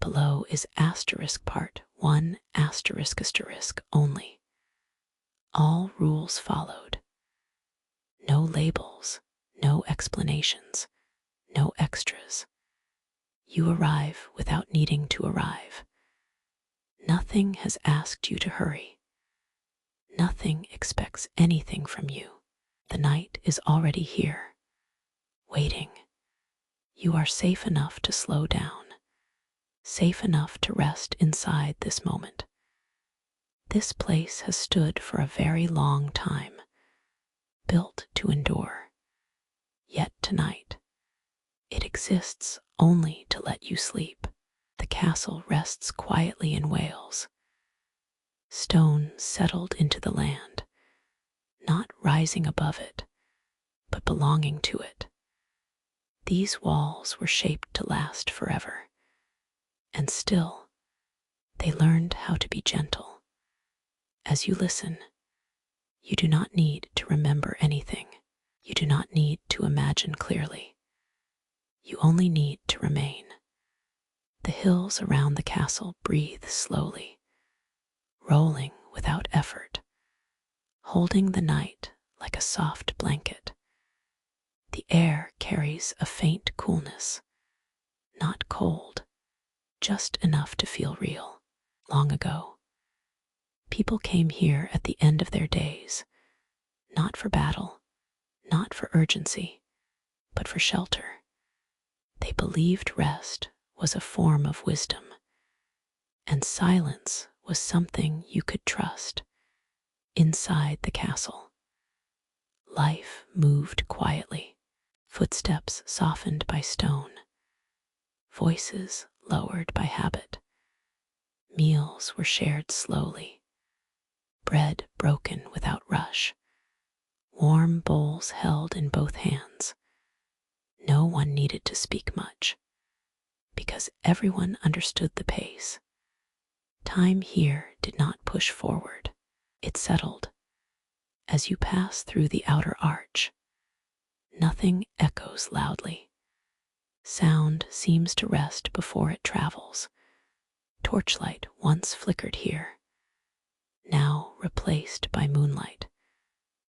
Below is asterisk part 1 asterisk asterisk only. All rules followed. No labels, no explanations, no extras. You arrive without needing to arrive. Nothing has asked you to hurry. Nothing expects anything from you. The night is already here, waiting. You are safe enough to slow down, safe enough to rest inside this moment. This place has stood for a very long time, built to endure. Yet tonight, it exists only to let you sleep. The castle rests quietly in Wales. Stone settled into the land, not rising above it, but belonging to it. These walls were shaped to last forever, and still, they learned how to be gentle. As you listen, you do not need to remember anything. You do not need to imagine clearly. You only need to remain. The hills around the castle breathe slowly, rolling without effort, holding the night like a soft blanket. The air carries a faint coolness, not cold, just enough to feel real. Long ago, people came here at the end of their days, not for battle, not for urgency, but for shelter. They believed rest was a form of wisdom, and silence was something you could trust. Inside the castle, life moved quietly, footsteps softened by stone, voices lowered by habit. Meals were shared slowly, bread broken without rush, warm bowls held in both hands. No one needed to speak much, because everyone understood the pace. Time here did not push forward. It settled. As you pass through the outer arch, nothing echoes loudly. Sound seems to rest before it travels. Torchlight once flickered here, now replaced by moonlight,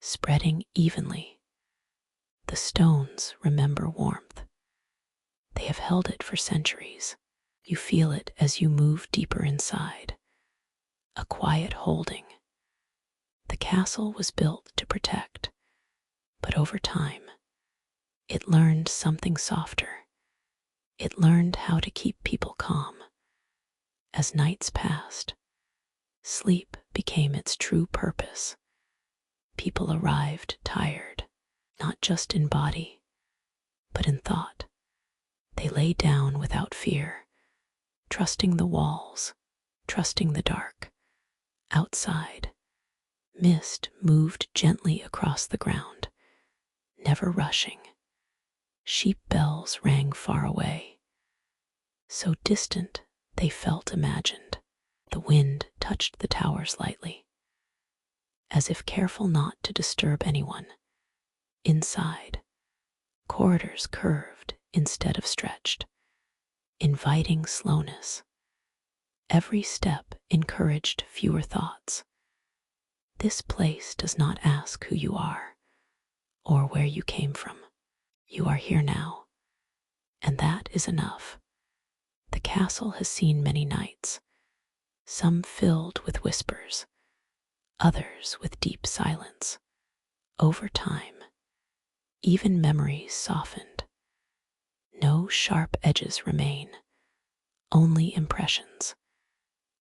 spreading evenly. The stones remember warmth. They have held it for centuries. You feel it as you move deeper inside. A quiet holding. The castle was built to protect, but over time, it learned something softer. It learned how to keep people calm. As nights passed, sleep became its true purpose. People arrived tired, not just in body, but in thought. They lay down without fear, trusting the walls, trusting the dark. Outside, mist moved gently across the ground, never rushing. Sheep bells rang far away, so distant they felt imagined. The wind touched the towers lightly, as if careful not to disturb anyone. Inside, corridors curved instead of stretched, inviting slowness. Every step encouraged fewer thoughts. This place does not ask who you are or where you came from. You are here now, and that is enough. The castle has seen many nights, some filled with whispers, others with deep silence. Over time, even memories softened. No sharp edges remain, only impressions.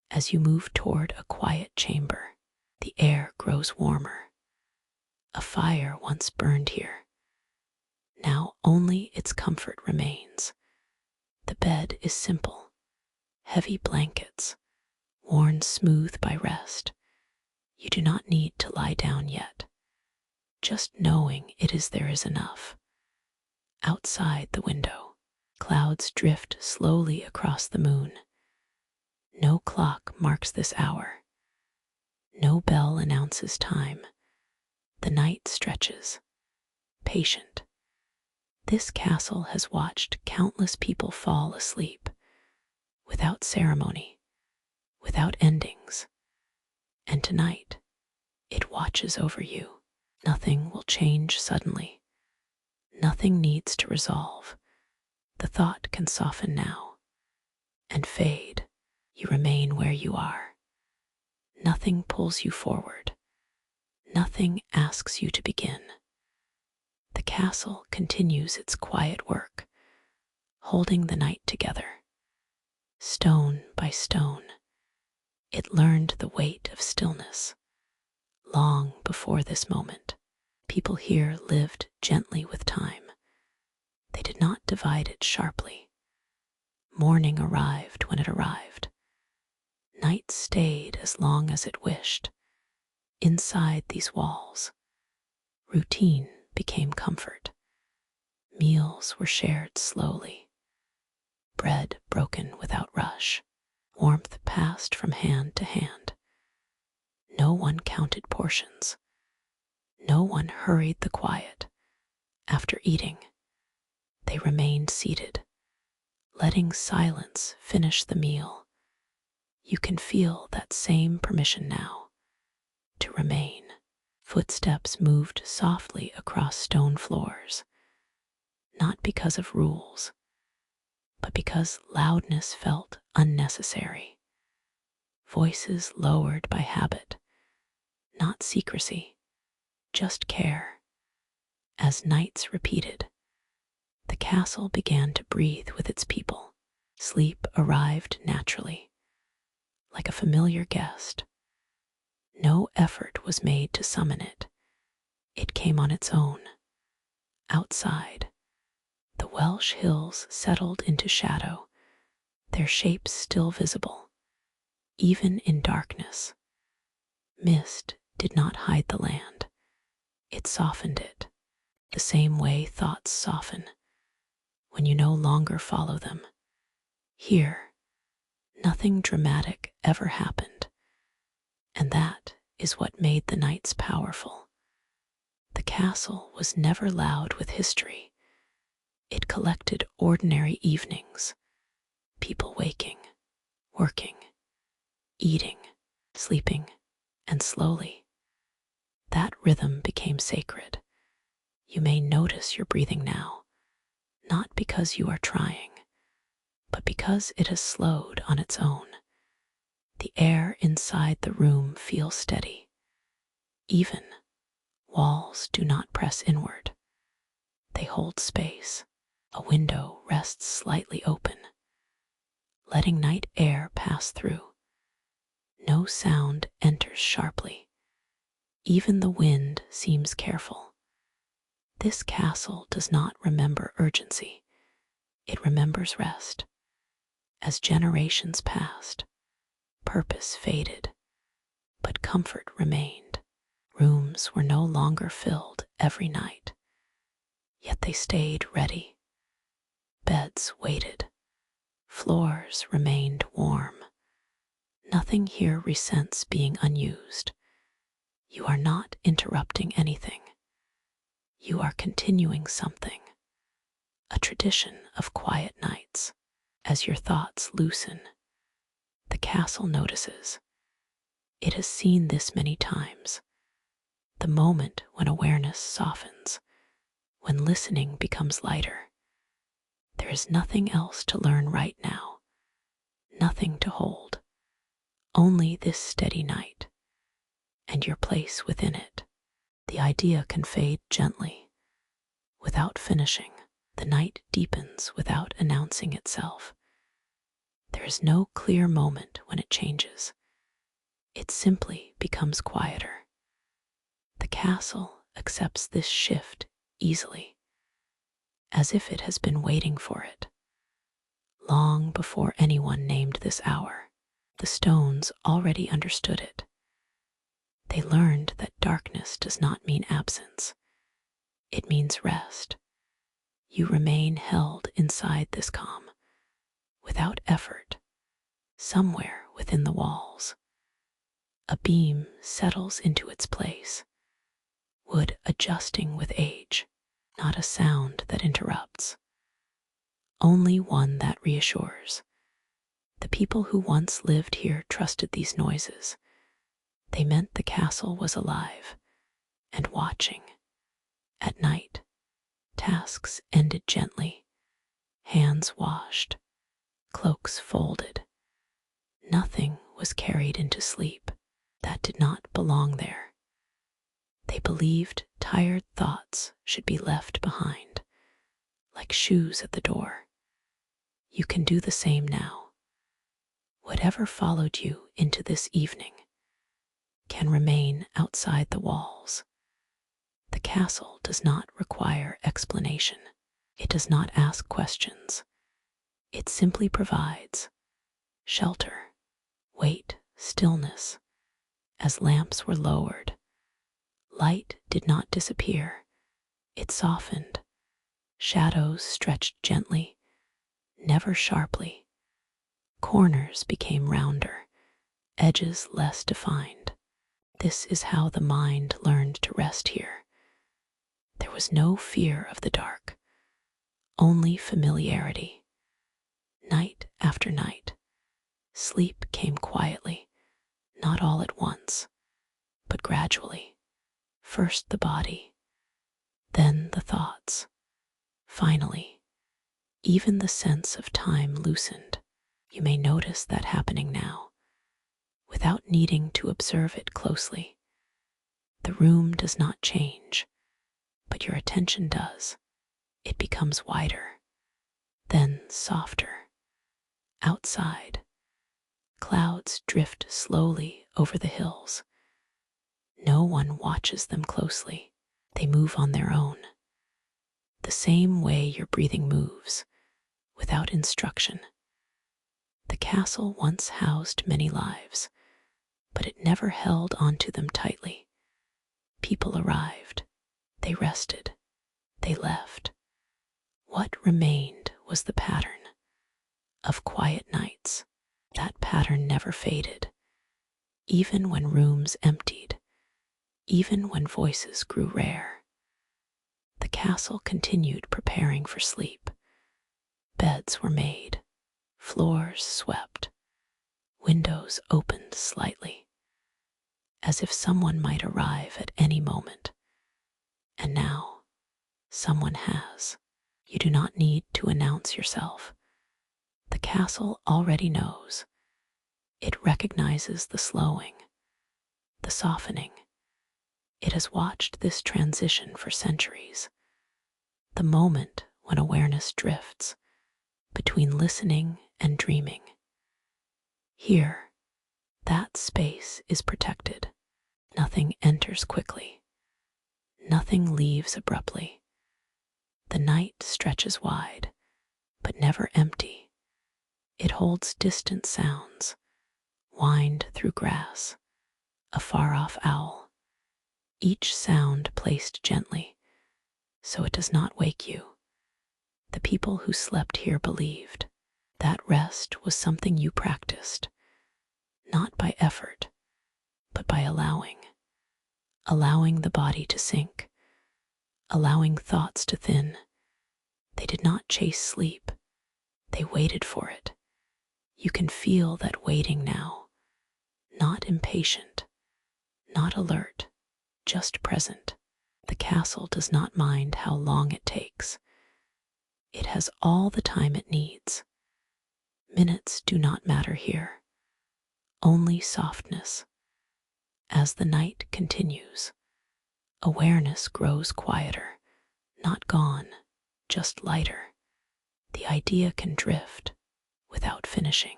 As you move toward a quiet chamber, the air grows warmer. A fire once burned here. Now only its comfort remains. The bed is simple, heavy blankets, worn smooth by rest. You do not need to lie down yet. Just knowing it is there is enough. Outside the window, clouds drift slowly across the moon. No clock marks this hour. No bell announces time. The night stretches, patient. This castle has watched countless people fall asleep without without ceremony, without endings, and tonight it watches over you. Nothing will change suddenly. Nothing needs to resolve. The thought can soften now and fade. You remain where you are. Nothing pulls you forward. Nothing asks you to begin. The castle continues its quiet work, holding the night together. Stone by stone, it learned the weight of stillness. Long before this moment, people here lived gently with time. They did not divide it sharply. Morning arrived when it arrived. Night stayed as long as it wished. Inside these walls, routine became comfort. Meals were shared slowly. Bread broken without rush. Warmth passed from hand to hand. No one counted portions. No one hurried the quiet. After eating, they remained seated, letting silence finish the meal. You can feel that same permission now, to remain. Footsteps moved softly across stone floors, not because of rules, but because loudness felt unnecessary. Voices lowered by habit, not secrecy, just care. As nights repeated, the castle began to breathe with its people. Sleep arrived naturally, like a familiar guest. No effort was made to summon it. It came on its own. Outside, the Welsh hills settled into shadow, their shapes still visible, even in darkness. Mist did not hide the land. It softened it, the same way thoughts soften when you no longer follow them. Here, nothing dramatic ever happened, and that is what made the nights powerful. The castle was never loud with history. It collected ordinary evenings, people waking, working, eating, sleeping, and slowly, that rhythm became sacred. You may notice your breathing now, not because you are trying, but because it has slowed on its own. The air inside the room feels steady. Even walls do not press inward. They hold space. A window rests slightly open, letting night air pass through. No sound enters sharply. Even the wind seems careful. This castle does not remember urgency. It remembers rest. As generations passed, purpose faded, but comfort remained. Rooms were no longer filled every night, yet they stayed ready. Beds waited. Floors remained warm. Nothing here resents being unused. You are not interrupting anything. You are continuing something, a tradition of quiet nights. As your thoughts loosen, the castle notices. It has seen this many times. The moment when awareness softens, when listening becomes lighter. There is nothing else to learn right now, nothing to hold, only this steady night and your place within it. The idea can fade gently, without finishing. The night deepens without announcing itself. There is no clear moment when it changes. It simply becomes quieter. The castle accepts this shift easily, as if it has been waiting for it. Long before anyone named this hour, the stones already understood it. They learned that darkness does not mean absence. It means rest. You remain held inside this calm, without effort, somewhere within the walls. A beam settles into its place, wood adjusting with age, not a sound that interrupts, only one that reassures. The The people who once lived here trusted these noises. They meant the castle was alive and watching. At night, tasks ended gently, hands washed, cloaks folded. Nothing was carried into sleep that did not belong there. They believed tired thoughts should be left behind, like shoes at the door. You can do the same now. Whatever followed you into this evening can remain outside the walls. The castle does not require explanation. It does not ask questions. It simply provides shelter, weight, stillness. As lamps were lowered, light did not disappear. It softened. Shadows stretched gently, never sharply. Corners became rounder, edges less defined. This is how the mind learned to rest here. There was no fear of the dark, only familiarity. Night after night, sleep came quietly, not all at once, but gradually. First the body, then the thoughts. Finally, even the sense of time loosened. You may notice that happening now, without needing to observe it closely. The room does not change, but your attention does. It becomes wider, then softer. Outside, clouds drift slowly over the hills. No one watches them closely. They move on their own, the same way your breathing moves, without instruction. The castle once housed many lives, but it never held onto them tightly. People arrived, they rested, they left. What remained was the pattern of quiet nights. That pattern never faded, even when rooms emptied, even when voices grew rare. The castle continued preparing for sleep. Beds were made, floors swept, windows opened slightly, as if someone might arrive at any moment. And now, someone has. You do not need to announce yourself. The castle already knows. It recognizes the slowing, the softening. It has watched this transition for centuries. The moment when awareness drifts between listening and dreaming. Here, that space is protected. Nothing enters quickly. Nothing leaves abruptly. The night stretches wide, but never empty. It holds distant sounds, whined through grass, a far-off owl, each sound placed gently, so it does not wake you. The people who slept here believed that rest was something you practiced, not by effort, but by allowing the body to sink, allowing thoughts to thin. They did not chase sleep, they waited for it. You can feel that waiting now, not impatient, not alert, just present. The castle does not mind how long it takes. It has all the time it needs. Minutes do not matter here, only softness. As the night continues, awareness grows quieter, not gone, just lighter. The idea can drift without finishing.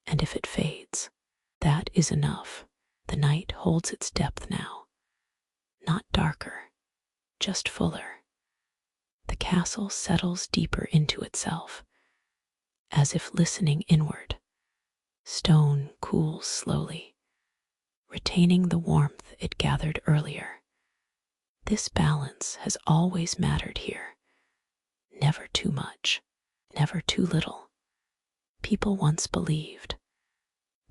And if it fades, that is enough. The night holds its depth now, not darker, just fuller. The castle settles deeper into itself, as if listening inward. Stone cools slowly, retaining the warmth it gathered earlier. This balance has always mattered here. Never too much, never too little. People once believed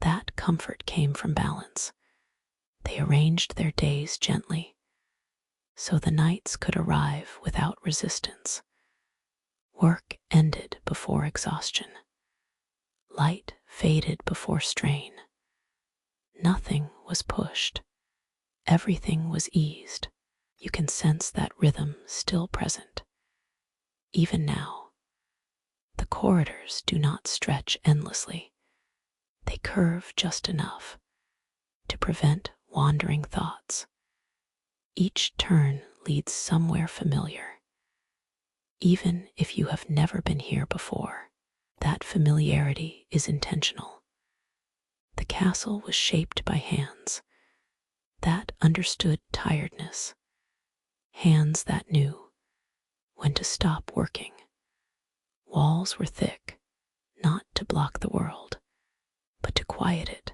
that comfort came from balance. They arranged their days gently, so the nights could arrive without resistance. Work ended before exhaustion. Light faded before strain. Nothing was pushed. Everything was eased. You can sense that rhythm still present. Even now, the corridors do not stretch endlessly. They curve just enough to prevent wandering thoughts. Each turn leads somewhere familiar. Even if you have never been here before, that familiarity is intentional. The castle was shaped by hands that understood tiredness, hands that knew when to stop working. Walls were thick, not to block the world, but to quiet it.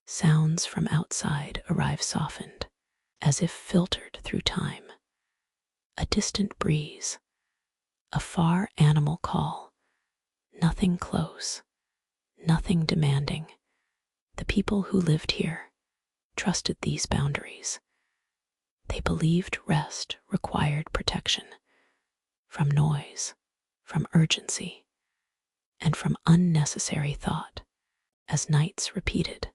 Sounds from outside arrive softened, as if filtered through time. A distant breeze, a far animal call, nothing close, nothing demanding. The people who lived here trusted these boundaries. They believed rest required protection from noise, from urgency, and from unnecessary thought. As nights repeated,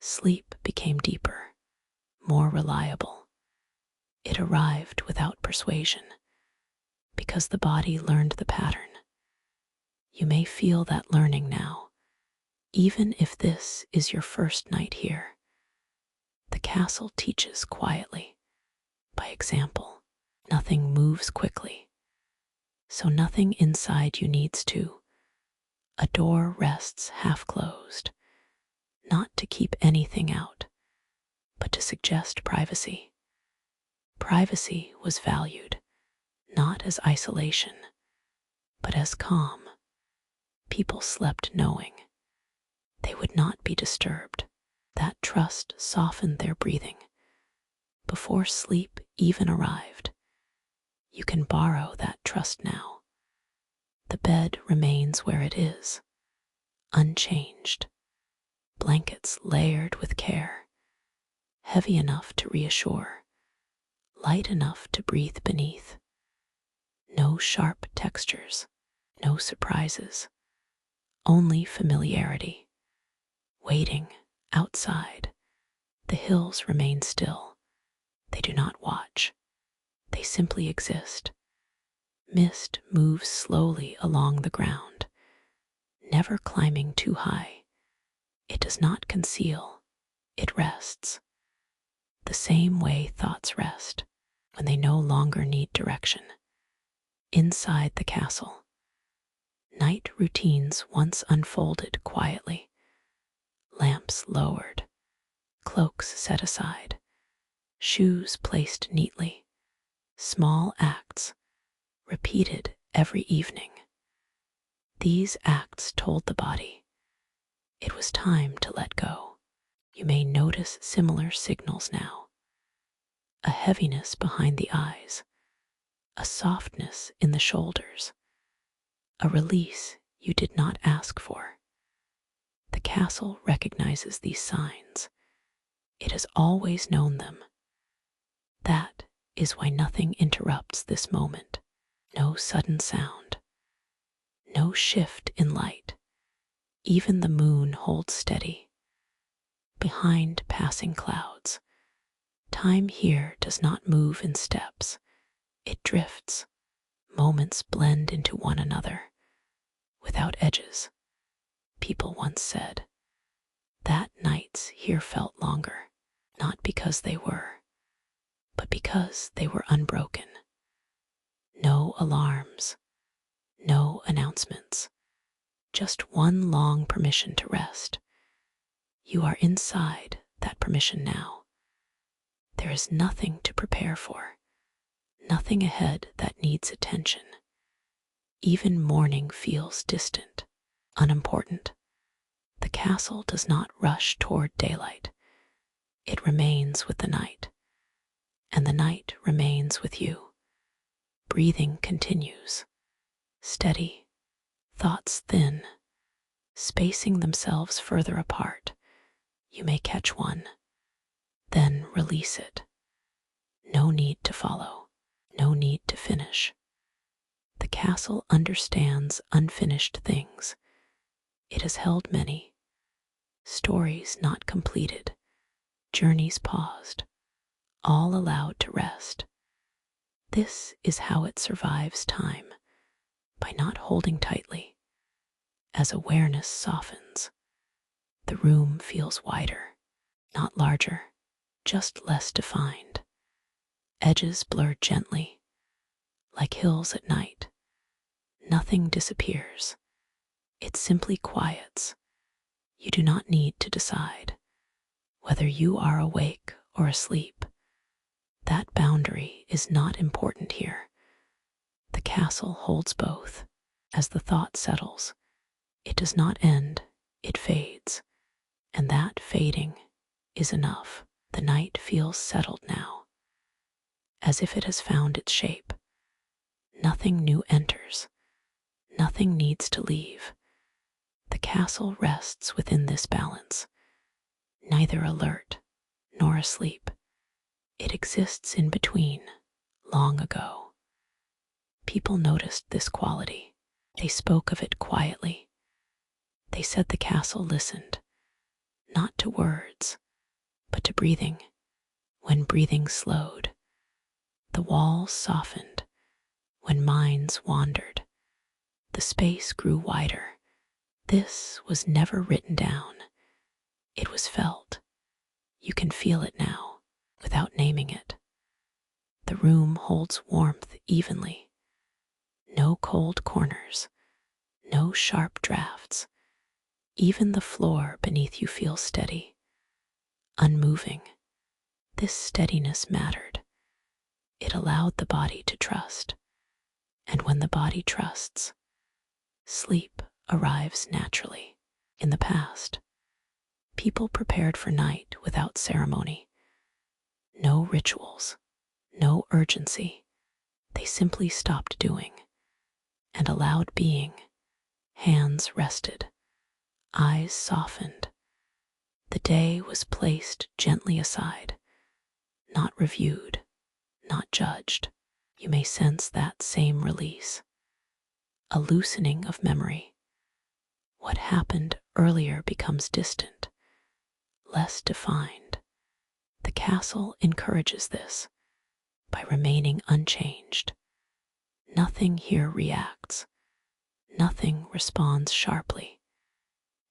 sleep became deeper, more reliable. It arrived without persuasion, because the body learned the pattern. You may feel that learning now, even if this is your first night here. The castle teaches quietly, by example. Nothing moves quickly, so nothing inside you needs to. A door rests half closed, not to keep anything out, but to suggest privacy. Privacy was valued, not as isolation, but as calm. People slept knowing they would not be disturbed. That trust softened their breathing. Before sleep even arrived, you can borrow that trust now. The bed remains where it is, unchanged, blankets layered with care, heavy enough to reassure, light enough to breathe beneath. No sharp textures, no surprises, only familiarity. Waiting outside, the hills remain still. They do not watch, they simply exist. Mist moves slowly along the ground, never climbing too high. It does not conceal, it rests. The same way thoughts rest when they no longer need direction. Inside the castle, night routines once unfolded quietly. Lamps lowered, cloaks set aside, shoes placed neatly. Small acts repeated every evening. These acts told the body it was time to let go. You may notice similar signals now. A heaviness behind the eyes, a softness in the shoulders, a release you did not ask for. The castle recognizes these signs. It has always known them. That is why nothing interrupts this moment. No sudden sound, no shift in light. Even the moon holds steady. Behind passing clouds, time here does not move in steps. It drifts. Moments blend into one another, without edges. People once said that nights here felt longer, not because they were, but because they were unbroken. No alarms, no announcements, just one long permission to rest. You are inside that permission now. There is nothing to prepare for, nothing ahead that needs attention. Even morning feels distant, unimportant. The castle does not rush toward daylight. It remains with the night, and the night remains with you. Breathing continues, steady, thoughts thin, spacing themselves further apart. You may catch one, then release it. No need to follow, no need to finish. The castle understands unfinished things. It has held many stories not completed, journeys paused, all allowed to rest. This is how it survives time, by not holding tightly. As awareness softens, the room feels wider, not larger, just less defined. Edges blur gently, like hills at night. Nothing disappears. It simply quiets. You do not need to decide whether you are awake or asleep. That boundary is not important here. The castle holds both. As the thought settles, it does not end, it fades. And that fading is enough. The night feels settled now, as if it has found its shape. Nothing new enters. Nothing needs to leave. The castle rests within this balance, neither alert nor asleep. It exists in between, long ago. People noticed this quality. They spoke of it quietly. They said the castle listened, not to words, but to breathing. When breathing slowed, the walls softened. When minds wandered, the space grew wider. This was never written down. It was felt. You can feel it now, without naming it. The room holds warmth evenly. No cold corners, no sharp drafts. Even the floor beneath you feels steady, unmoving. This steadiness mattered. It allowed the body to trust. And when the body trusts, sleep arrives naturally. In the past, people prepared for night without ceremony. No rituals, no urgency. They simply stopped doing and allowed being. Hands rested, eyes softened. The day was placed gently aside, not reviewed, not judged. You may sense that same release, a loosening of memory. What happened earlier becomes distant, less defined. The castle encourages this by remaining unchanged. Nothing here reacts. Nothing responds sharply.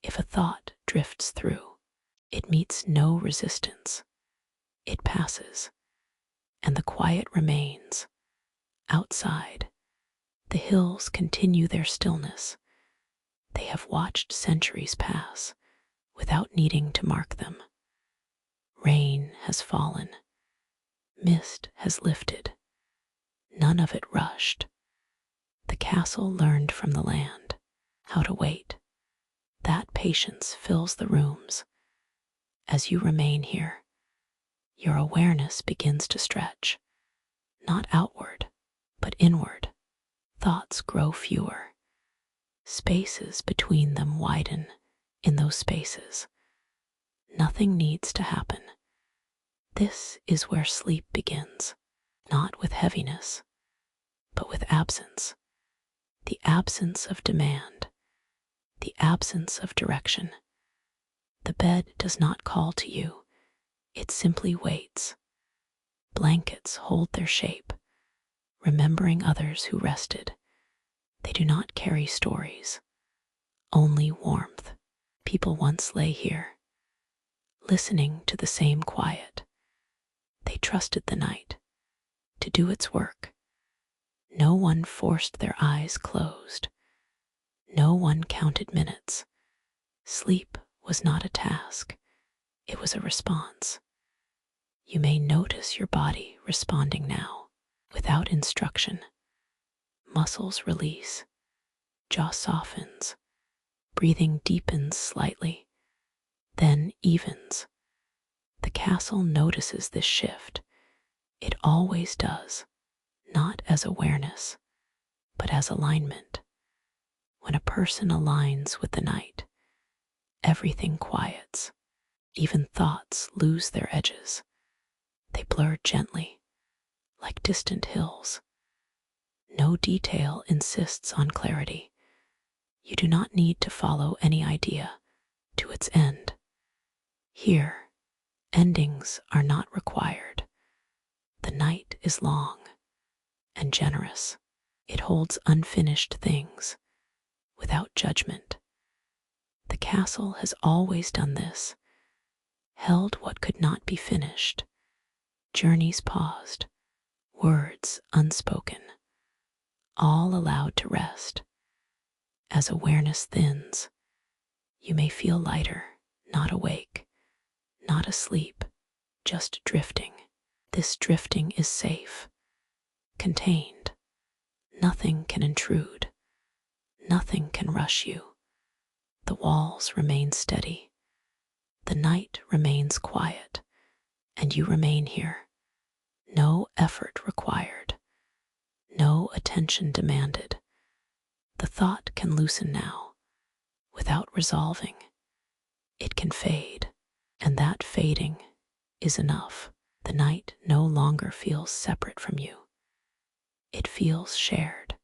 If a thought drifts through, it meets no resistance. It passes, and the quiet remains. Outside, the hills continue their stillness. They have watched centuries pass without needing to mark them. Rain has fallen. Mist has lifted. None of it rushed. The castle learned from the land how to wait. That patience fills the rooms. As you remain here, your awareness begins to stretch, not outward, but inward. Thoughts grow fewer. Spaces between them widen. In those spaces, nothing needs to happen. This is where sleep begins, not with heaviness, but with absence. The absence of demand, the absence of direction. The bed does not call to you, it simply waits. Blankets hold their shape, remembering others who rested. They do not carry stories, only warmth. People once lay here, listening to the same quiet. They trusted the night to do its work. No one forced their eyes closed. No one counted minutes. Sleep was not a task, it was a response. You may notice your body responding now, without instruction. Muscles release, jaw softens, breathing deepens slightly, then evens. The castle notices this shift. It always does, not as awareness, but as alignment. When a person aligns with the night, everything quiets. Even thoughts lose their edges. They blur gently, like distant hills. No detail insists on clarity. You do not need to follow any idea to its end. Here, endings are not required. The night is long and generous. It holds unfinished things without judgment. The castle has always done this, held what could not be finished, journeys paused, words unspoken, all allowed to rest. As awareness thins, you may feel lighter, not awake, not asleep, just drifting. This drifting is safe, contained. Nothing can intrude, nothing can rush you. The walls remain steady, the night remains quiet, and you remain here. No effort required, no attention demanded. The thought can loosen now, without resolving. It can fade, and that fading is enough. The night no longer feels separate from you. It feels shared.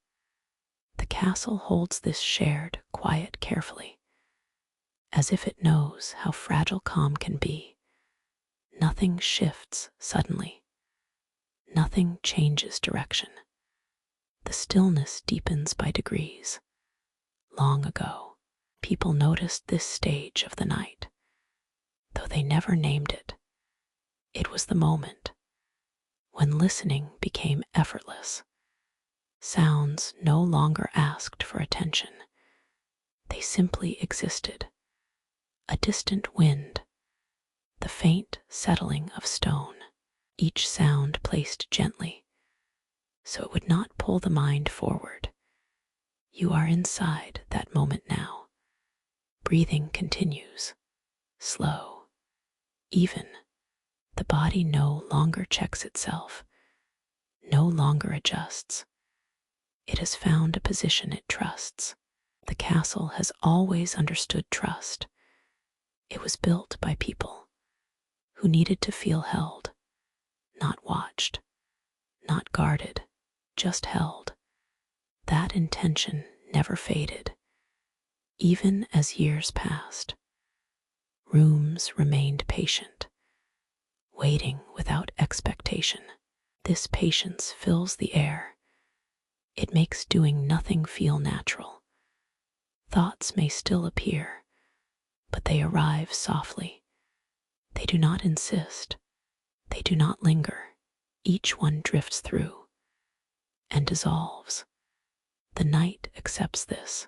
The castle holds this shared quiet carefully, as if it knows how fragile calm can be. Nothing shifts suddenly. Nothing changes direction. The stillness deepens by degrees. Long ago, people noticed this stage of the night, though they never named it. It was the moment when listening became effortless. Sounds no longer asked for attention. They simply existed. A distant wind, the faint settling of stone, each sound placed gently, so it would not pull the mind forward. You are inside that moment now. Breathing continues, slow, even. The body no longer checks itself, no longer adjusts. It has found a position it trusts. The castle has always understood trust. It was built by people who needed to feel held, not watched, not guarded, just held. That intention never faded. Even as years passed, rooms remained patient, waiting without expectation. This patience fills the air. It makes doing nothing feel natural. Thoughts may still appear, but they arrive softly. They do not insist. They do not linger. Each one drifts through and dissolves. The night accepts this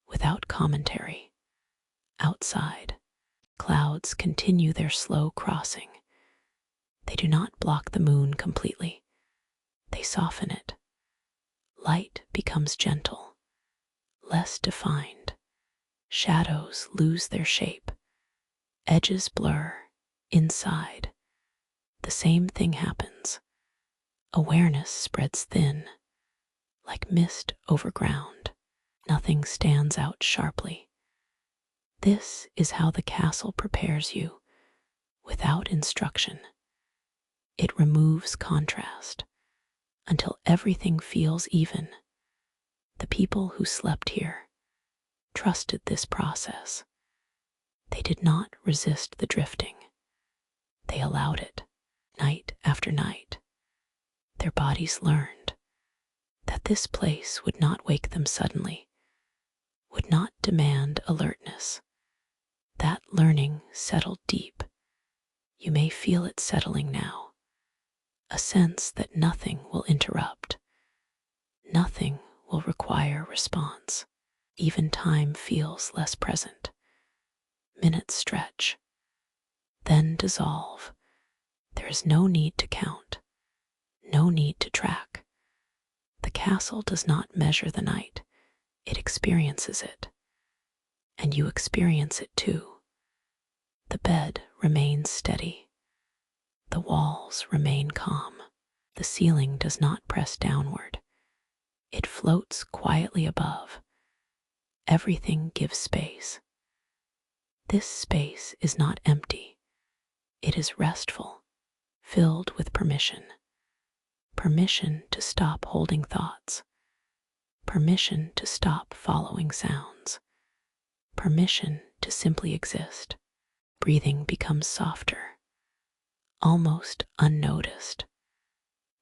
without commentary. Outside, clouds continue their slow crossing. They do not block the moon completely. They soften it. Light becomes gentle, less defined. Shadows lose their shape. Edges blur. Inside, the same thing happens. Awareness spreads thin, like mist over ground. Nothing stands out sharply. This is how the castle prepares you, without instruction. It removes contrast until everything feels even. The people who slept here trusted this process. They did not resist the drifting. They allowed it, night after night. Their bodies learned that this place would not wake them suddenly, would not demand alertness. That learning settled deep. You may feel it settling now, a sense that nothing will interrupt, nothing will require response. Even time feels less present. Minutes stretch, then dissolve. There is no need to count, no need to track. The castle does not measure the night, it experiences it. And you experience it too. The bed remains steady. The walls remain calm. The ceiling does not press downward. It floats quietly above. Everything gives space. This space is not empty. It is restful, filled with permission. Permission to stop holding thoughts. permission to stop following sounds, permission to simply exist. Breathing becomes softer, almost unnoticed.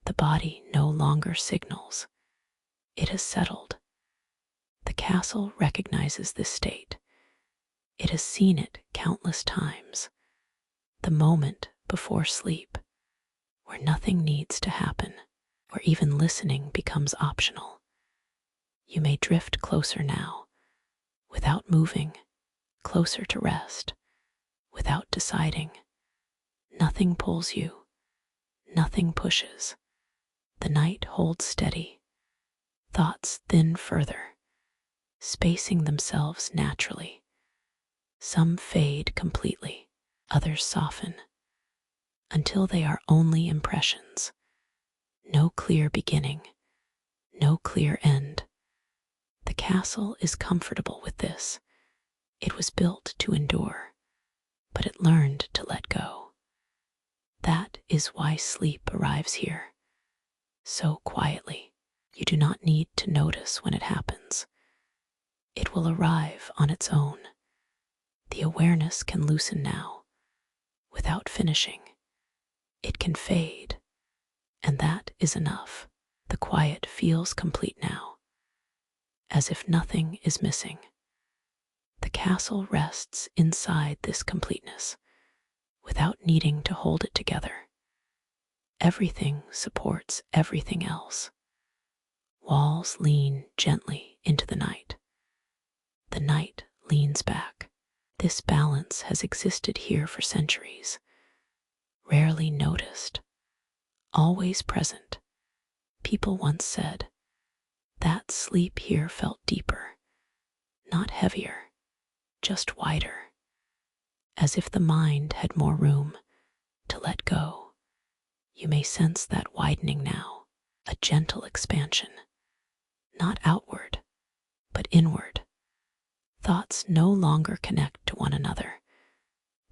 The body no longer signals. It has settled. The castle recognizes this state. It has seen it countless times. The moment before sleep, where nothing needs to happen, where even listening becomes optional. You may drift closer now, without moving, closer to rest, without deciding. Nothing pulls you, nothing pushes. The night holds steady. Thoughts thin further, spacing themselves naturally. Some fade completely, others soften, until they are only impressions. No clear beginning, no clear end. The castle is comfortable with this. It was built to endure, but it learned to let go. That is why sleep arrives here, so quietly. You do not need to notice when it happens. It will arrive on its own. The awareness can loosen now, without finishing. It can fade, and that is enough. The quiet feels complete now, as if nothing is missing. The castle rests inside this completeness, without needing to hold it together. Everything supports everything else. Walls lean gently into the night. The night leans back. This balance has existed here for centuries, rarely noticed, always present. People once said that sleep here felt deeper, not heavier, just wider, as if the mind had more room to let go. You may sense that widening now, a gentle expansion, not outward, but inward. Thoughts no longer connect to one another.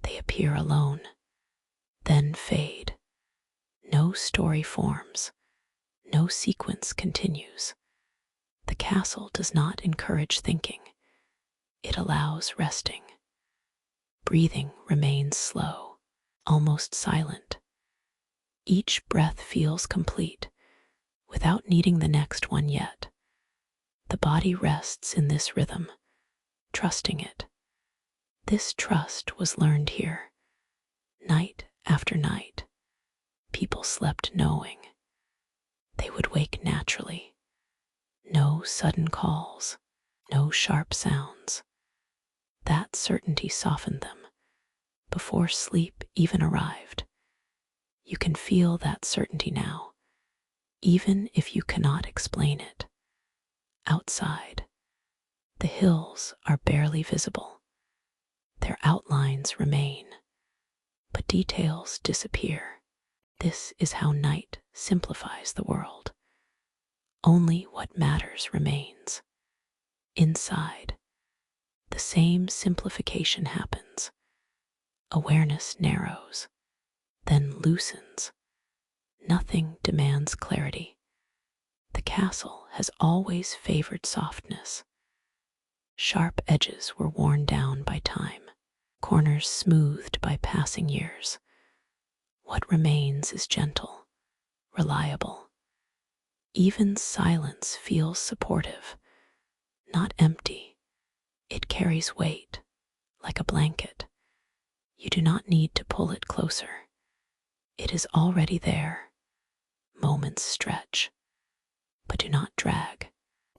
They appear alone, then fade. No story forms, no sequence continues. The castle does not encourage thinking. It allows resting. Breathing remains slow, almost silent. Each breath feels complete, without needing the next one yet. The body rests in this rhythm, trusting it. This trust was learned here. Night after night, people slept knowing they would wake naturally. No sudden calls, no sharp sounds. That certainty softened them before sleep even arrived. You can feel that certainty now, even if you cannot explain it. Outside, the hills are barely visible. Their outlines remain, but details disappear. This is how night simplifies the world. Only what matters remains. Inside, the same simplification happens. Awareness narrows, then loosens. Nothing demands clarity. The castle has always favored softness. Sharp edges were worn down by time, corners smoothed by passing years. What remains is gentle, reliable. Even silence feels supportive, not empty. It carries weight, like a blanket. You do not need to pull it closer. It is already there. Moments stretch, but do not drag.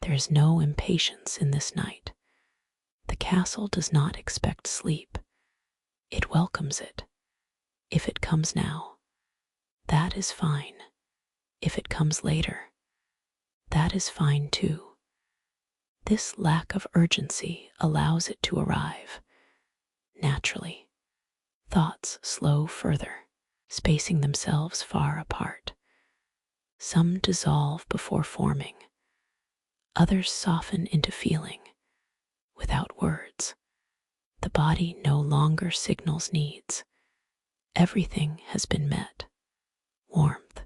There is no impatience in this night. The castle does not expect sleep. It welcomes it. If it comes now, that is fine. If it comes later, that is fine too. This lack of urgency allows it to arrive naturally. Thoughts slow further, spacing themselves far apart. Some dissolve before forming. Others soften into feeling, without words. The body no longer signals needs. Everything has been met. Warmth,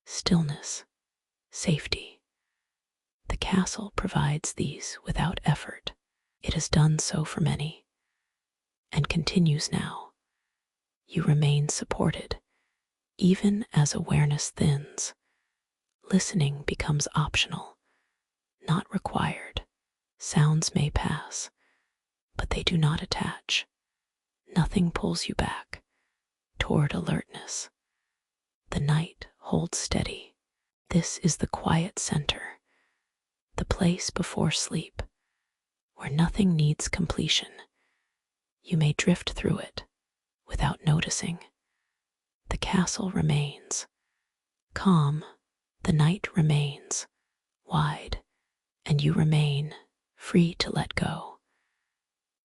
stillness, safety. The castle provides these without effort. It has done so for many, and continues now. You remain supported, even as awareness thins. Listening becomes optional, not required. Sounds may pass, but they do not attach. Nothing pulls you back toward alertness. The night holds steady. This is the quiet center, the place before sleep, where nothing needs completion. You may drift through it without noticing. The castle remains calm, the night remains wide, and you remain free to let go.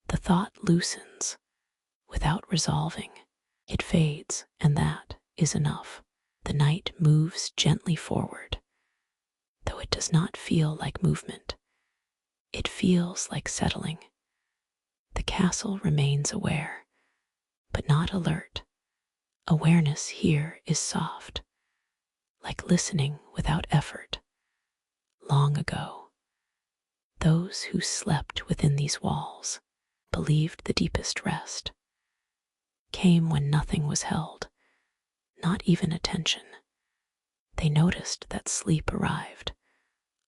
The thought loosens without resolving. It fades, and that is enough. The night moves gently forward, though it does not feel like movement. It feels like settling. The castle remains aware, but not alert. Awareness here is soft, like listening without effort. Long ago, those who slept within these walls believed the deepest rest came when nothing was held, not even attention. They noticed that sleep arrived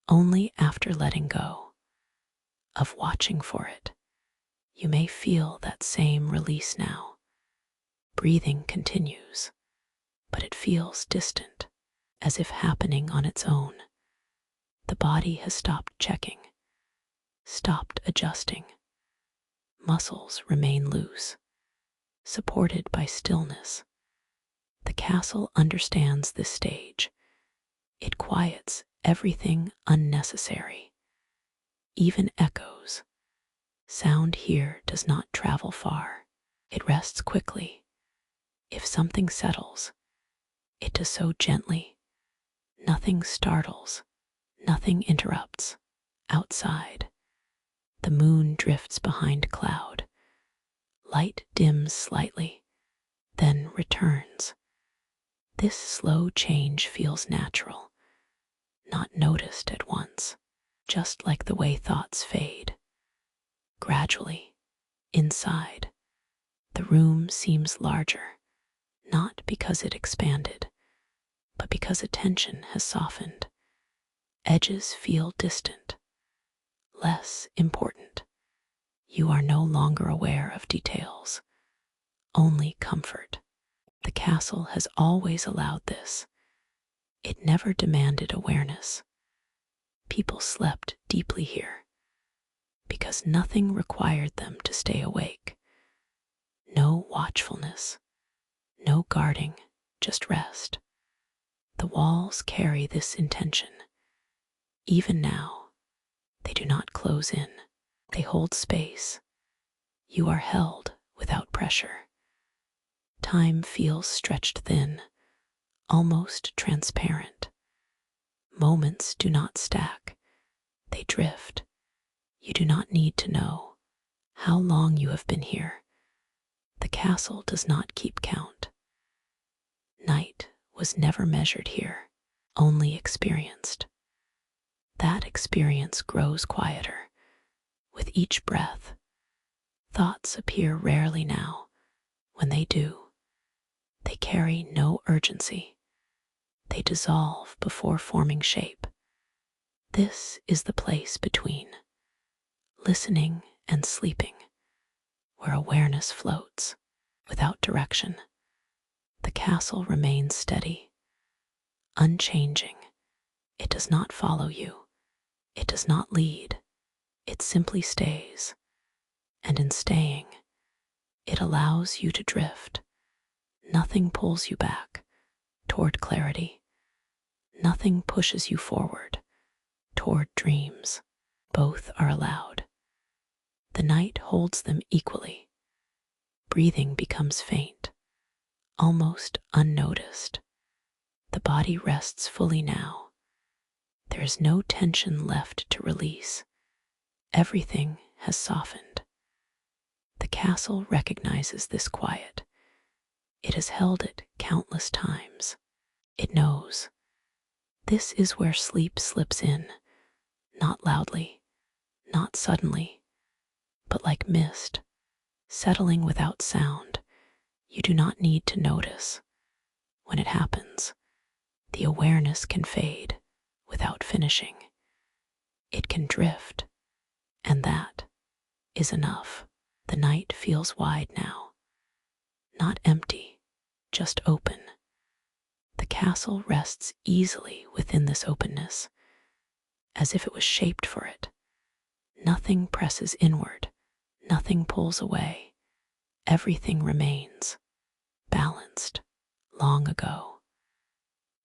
only after letting go, of watching for it. You may feel that same release now. Breathing continues, but it feels distant, as if happening on its own. The body has stopped checking, stopped adjusting. Muscles remain loose, supported by stillness. The castle understands this stage. It quiets everything unnecessary, even echoes. Sound here does not travel far. It rests quickly. If something settles, it does so gently. Nothing startles, nothing interrupts. Outside, the moon drifts behind cloud. Light dims slightly, then returns. This slow change feels natural, not noticed at once, just like the way thoughts fade. Gradually, inside, the room seems larger, not because it expanded, but because attention has softened. Edges feel distant, less important. You are no longer aware of details, only comfort. The castle has always allowed this. It never demanded awareness. People slept deeply here because nothing required them to stay awake. No watchfulness, no guarding, just rest. The walls carry this intention. Even now, they do not close in. They hold space. You are held without pressure. Time feels stretched thin, almost transparent. Moments do not stack. They drift. You do not need to know how long you have been here. The castle does not keep count. Night was never measured here, only experienced. That experience grows quieter with each breath. Thoughts appear rarely now. When they do, they carry no urgency. They dissolve before forming shape. This is the place between listening and sleeping, where awareness floats without direction. The castle remains steady, unchanging. It does not follow you. It does not lead. It simply stays. And in staying, it allows you to drift. Nothing pulls you back toward clarity. Nothing pushes you forward toward dreams. Both are allowed. The night holds them equally. Breathing becomes faint, almost unnoticed. The body rests fully now. There is no tension left to release. Everything has softened. The castle recognizes this quiet. It has held it countless times. It knows this is where sleep slips in, not loudly, not suddenly, but like mist, settling without sound. You do not need to notice. When it happens, the awareness can fade without finishing. It can drift, and that is enough. The night feels wide now, not empty, just open. The castle rests easily within this openness, as if it was shaped for it. Nothing presses inward, nothing pulls away. Everything remains balanced. Long ago,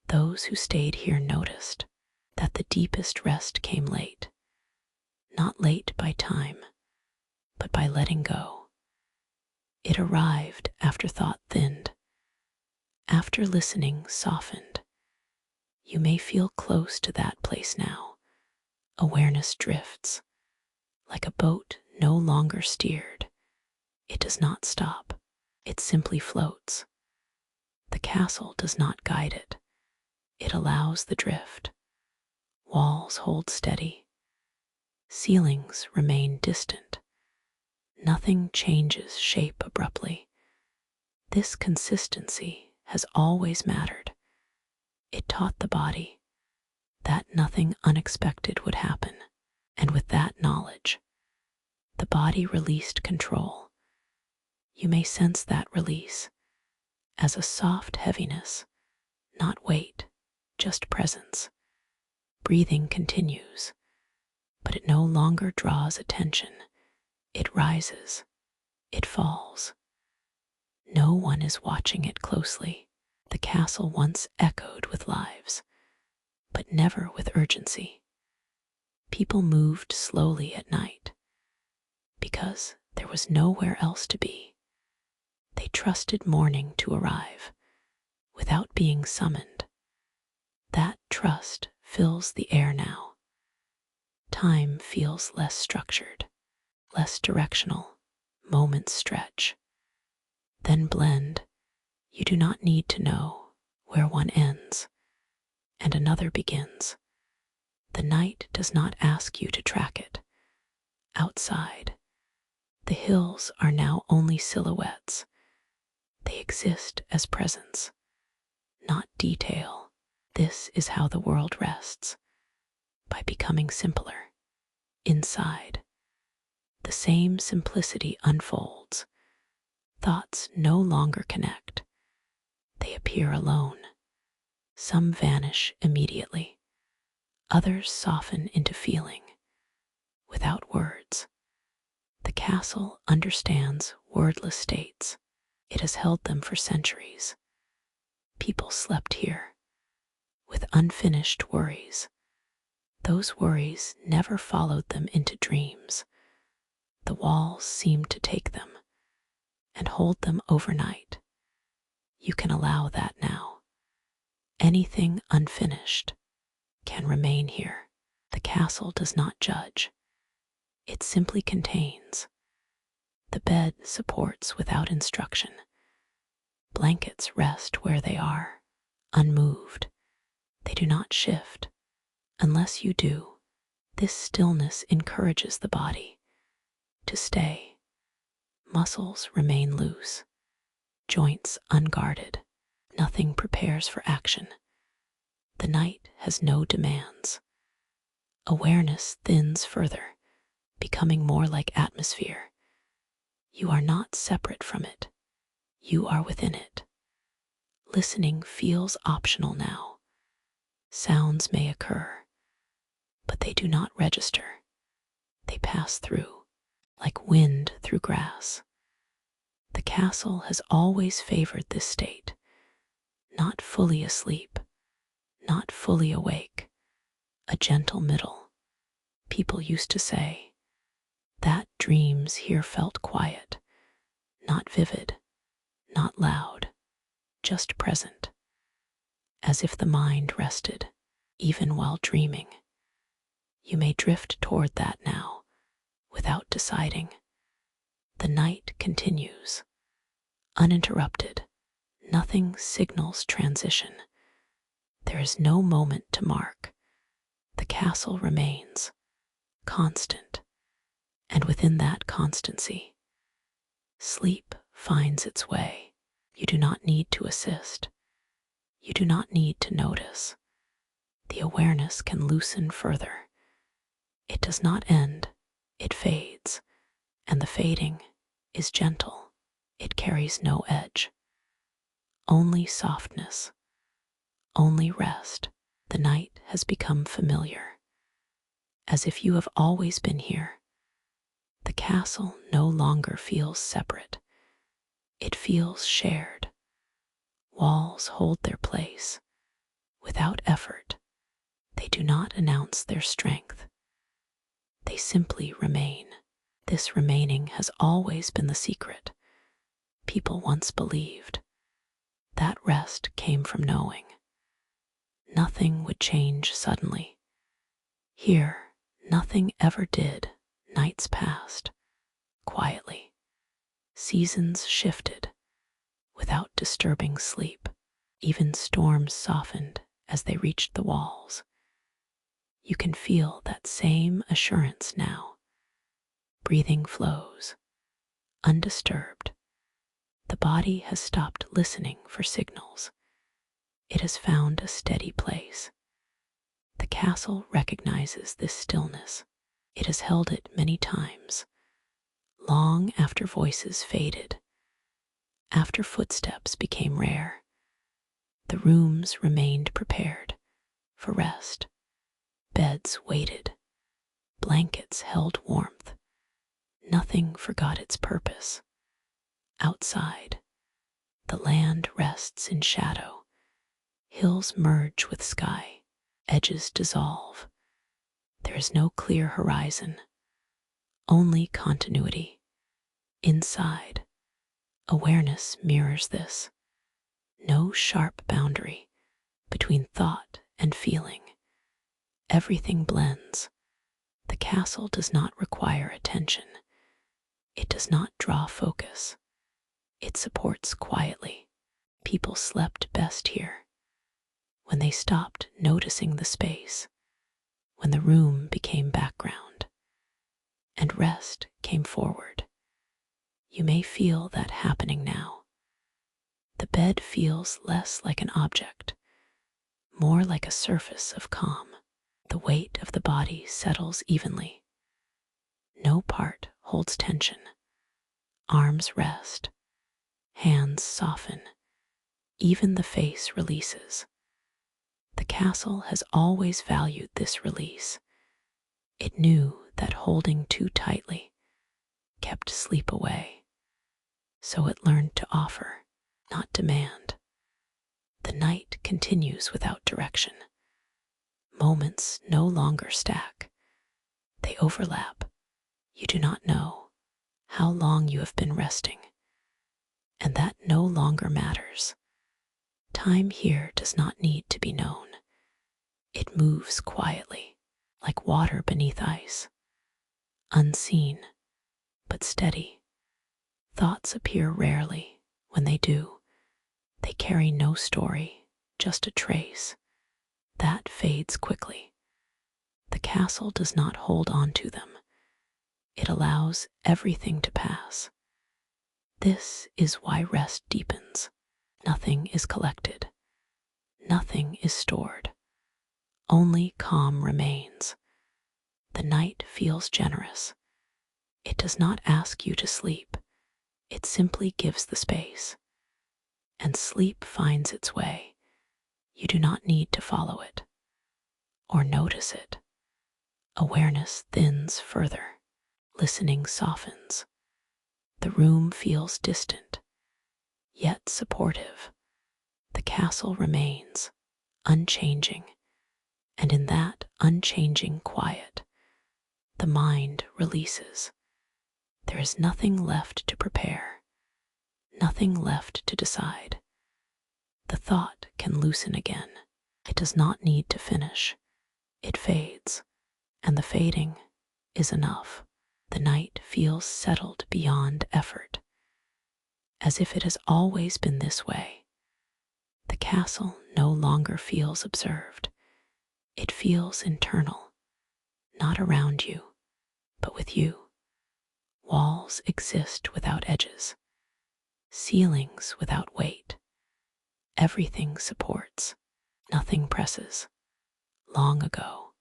those who stayed here noticed that the deepest rest came late, not late by time, but by letting go. It arrived after thought thinned, after listening softened. You may feel close to that place now. Awareness drifts, like a boat no longer steered. It does not stop, it simply floats. The castle does not guide it, it allows the drift. Walls hold steady, ceilings remain distant. Nothing changes shape abruptly. This consistency has always mattered. It taught the body that nothing unexpected would happen, and with that knowledge, the body released control. You may sense that release as a soft heaviness, not weight, just presence. Breathing continues, but it no longer draws attention. It rises, it falls. No one is watching it closely. The castle once echoed with lives, but never with urgency. People moved slowly at night because there was nowhere else to be. They trusted morning to arrive without being summoned. That trust fills the air now. Time feels less structured, less directional. Moments stretch, then blend. You do not need to know where one ends and another begins. The night does not ask you to track it. Outside, the hills are now only silhouettes. They exist as presence, not detail. This is how the world rests, by becoming simpler. Inside, the same simplicity unfolds. Thoughts no longer connect. They appear alone. Some vanish immediately. Others soften into feeling, without words. The castle understands wordless states. It has held them for centuries. People slept here, with unfinished worries. Those worries never followed them into dreams. The walls seemed to take them and hold them overnight. You can allow that now. Anything unfinished can remain here. The castle does not judge. It simply contains. The bed supports without instruction. Blankets rest where they are, unmoved. They do not shift. Unless you do, this stillness encourages the body to stay. Muscles remain loose, joints unguarded. Nothing prepares for action. The night has no demands. Awareness thins further, becoming more like atmosphere. You are not separate from it. You are within it. Listening feels optional now. Sounds may occur, but they do not register. They pass through, like wind through grass. The castle has always favored this state. Not fully asleep, not fully awake, a gentle middle. People used to say that dreams here felt quiet, not vivid, not loud, just present, as if the mind rested, even while dreaming. You may drift toward that now, without deciding. The night continues, uninterrupted. Nothing signals transition. There is no moment to mark. The castle remains, constant, and within that constancy, sleep finds its way. You do not need to assist. You do not need to notice. The awareness can loosen further. It does not end, it fades, and the fading is gentle. It carries no edge. Only softness, only rest. The night has become familiar, as if you have always been here. The castle no longer feels separate. It feels shared. Walls hold their place. Without effort, they do not announce their strength. They simply remain. This remaining has always been the secret. People once believed that rest came from knowing. Nothing would change suddenly. Here, nothing ever did. Nights passed quietly. Seasons shifted without disturbing sleep. Even storms softened as they reached the walls. You can feel that same assurance now. Breathing flows, undisturbed. The body has stopped listening for signals. It has found a steady place. The castle recognizes this stillness. It has held it many times, long after voices faded, after footsteps became rare. The rooms remained prepared for rest. Beds waited. Blankets held warmth. Nothing forgot its purpose. Outside, the land rests in shadow. Hills merge with sky. Edges dissolve. There is no clear horizon, only continuity. Inside, awareness mirrors this. No sharp boundary between thought and feeling. Everything blends. The castle does not require attention. It does not draw focus. It supports quietly. People slept best here when they stopped noticing the space, when the room became background, and rest came forward. You may feel that happening now. The bed feels less like an object, more like a surface of calm. The weight of the body settles evenly. No part holds tension. Arms rest. Hands soften. Even the face releases. The castle has always valued this release. It knew that holding too tightly kept sleep away. So it learned to offer, not demand. The night continues without direction. Moments no longer stack. They overlap. You do not know how long you have been resting, and that no longer matters. Time here does not need to be known. It moves quietly, like water beneath ice, unseen but steady. Thoughts appear rarely. When they do, they carry no story, just a trace. That fades quickly. The castle does not hold on to them. It allows everything to pass. This is why rest deepens. Nothing is collected. Nothing is stored. Only calm remains. The night feels generous. It does not ask you to sleep. It simply gives the space. And sleep finds its way. You do not need to follow it or notice it. Awareness thins further. Listening softens. The room feels distant, yet supportive. The castle remains unchanging, and in that unchanging quiet, the mind releases. There is nothing left to prepare, nothing left to decide. The thought can loosen again. It does not need to finish. It fades, and the fading is enough. The night feels settled beyond effort, as if it has always been this way. The castle no longer feels observed. It feels internal, not around you. But with you, walls exist without edges, ceilings without weight. Everything supports, nothing presses. Long ago,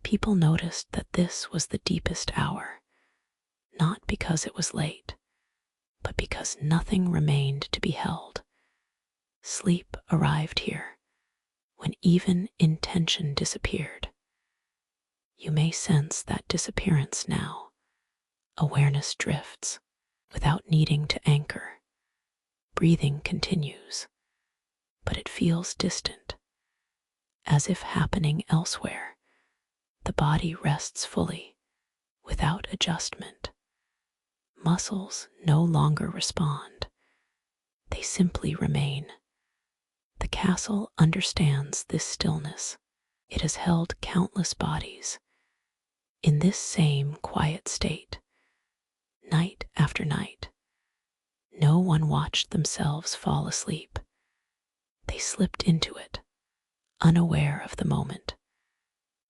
people noticed that this was the deepest hour, not because it was late, but because nothing remained to be held. Sleep arrived here when even intention disappeared. You may sense that disappearance now. Awareness drifts without needing to anchor. Breathing continues, but it feels distant, as if happening elsewhere. The body rests fully, without adjustment. Muscles no longer respond. They simply remain. The castle understands this stillness. It has held countless bodies in this same quiet state, night after night. No one watched themselves fall asleep. They slipped into it, unaware of the moment.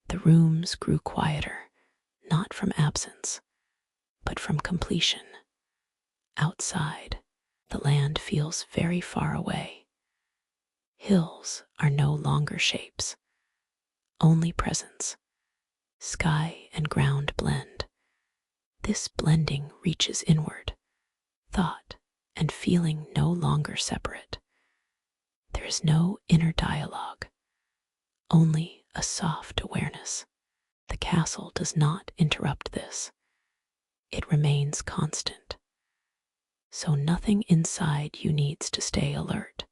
The rooms grew quieter, not from absence, but from completion. Outside, the land feels very far away. Hills are no longer shapes, only presence. Sky and ground blend. This blending reaches inward. Thought and feeling no longer separate. There is no inner dialogue, only a soft awareness. The castle does not interrupt this. It remains constant. So nothing inside you needs to stay alert.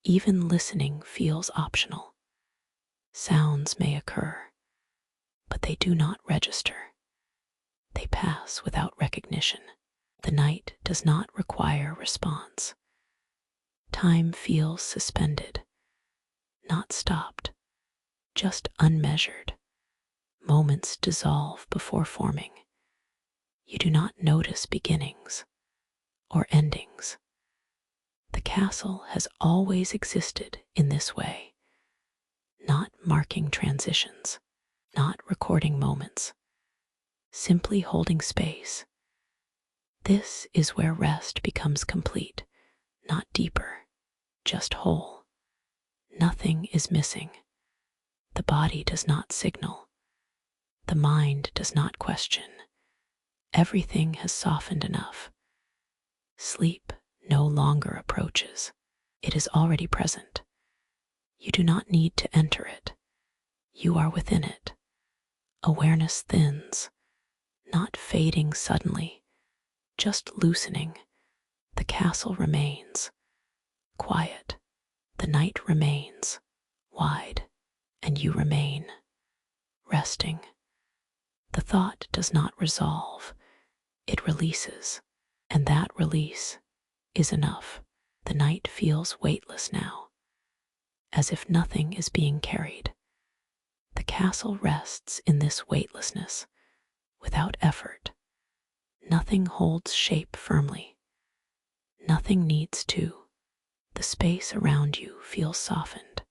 Even listening feels optional. Sounds may occur, but they do not register. They pass without recognition. The night does not require response. Time feels suspended, not stopped, just unmeasured. Moments dissolve before forming. You do not notice beginnings or endings. The castle has always existed in this way, not marking transitions, not recording moments, simply holding space. This is where rest becomes complete, not deeper, just whole. Nothing is missing. The body does not signal. The mind does not question. Everything has softened enough. Sleep no longer approaches. It is already present. You do not need to enter it. You are within it. Awareness thins, not fading suddenly, just loosening. The castle remains quiet. The night remains wide, and you remain resting. The thought does not resolve. It releases, and that release is enough. The night feels weightless now, as if nothing is being carried. The castle rests in this weightlessness, without effort. Nothing holds shape firmly. Nothing needs to. The space around you feels softened,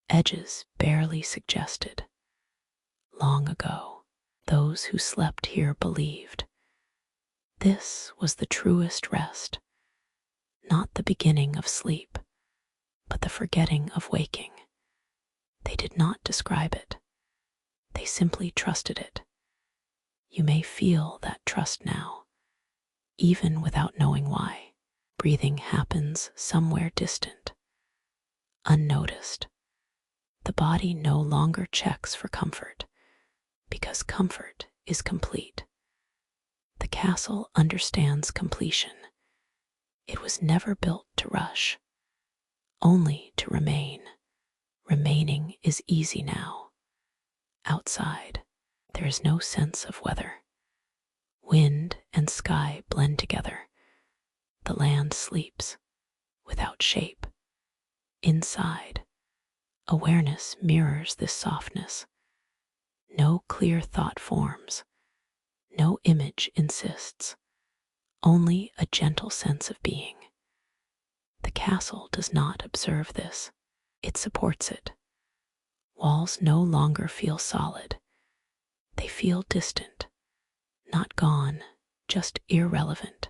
edges barely suggested. Long ago, those who slept here believed this was the truest rest, not the beginning of sleep, but the forgetting of waking. They did not describe it. They simply trusted it. You may feel that trust now, even without knowing why. Breathing happens somewhere distant, unnoticed. The body no longer checks for comfort, because comfort is complete. The castle understands completion. It was never built to rush, only to remain. Remaining is easy now. Outside, there is no sense of weather. Wind and sky blend together. The land sleeps, without shape. Inside, awareness mirrors this softness. No clear thought forms. No image insists. Only a gentle sense of being. The castle does not observe this. It supports it. Walls no longer feel solid. They feel distant, not gone, just irrelevant.